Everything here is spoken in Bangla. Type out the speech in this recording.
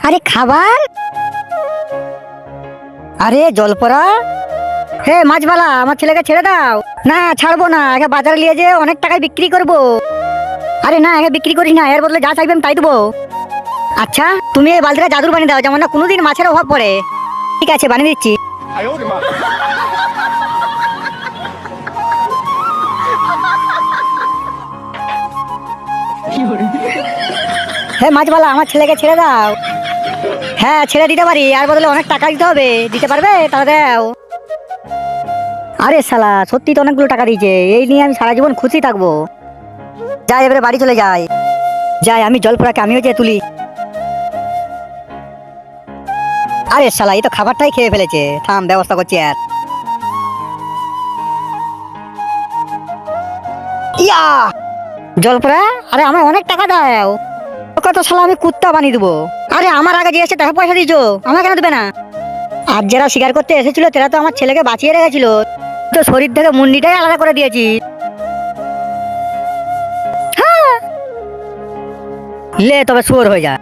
আরে খাবার, আরে জলপরা। হে মাছবালা, আমার ছেলেকে ছেড়ে দাও। না ছাড়বো না, একে বাজারে নিয়ে যে অনেক টাকায় বিক্রি করবো। আরে না, একে বিক্রি করিস না, এর বদলে যা চাইবে আমি তাই দেবো। আচ্ছা তুমি এই বালতিটা জাদুর বানিয়ে দাও, যেমন না কোনোদিন মাছের অভাব পড়ে। ঠিক আছে, বানিয়ে দিচ্ছি। হে মাছবালা, আমার ছেলেকে ছেড়ে দাও। হ্যাঁ ছেড়ে দিতে পারি, আর বদলে অনেক টাকা দিতে হবে। দিতে পারবে? তাহলে দাও। আরে শালা, সত্যি তো অনেকগুলো টাকা দিয়েছে, এই নিয়ে আমি সারা জীবন খুশি থাকবো। যাই এবারে বাড়ি চলে যাই। যাই আমি জলপরাকে আমিও যে তুলি। আরে শালা, এই তো খাবারটাই খেয়ে ফেলেছে। থাম, ব্যবস্থা করছি। আর ইয়া জলপরা, আরে আমার অনেক টাকা দাও। ওকে তো শালা আমি কুত্তা বানিয়ে দেবো। আরে আমার আগে যে এসে টাকা পয়সা দিয়েছো, আমার কেন দেবে না? আর যারা শিকার করতে এসেছিল তারা তো আমার ছেলেকে বাঁচিয়ে রেখেছিল, তো শরীর থেকে মুন্ডিটাই আলাদা করে দিয়েছি। লে তবে শুয়োর হয়ে যা।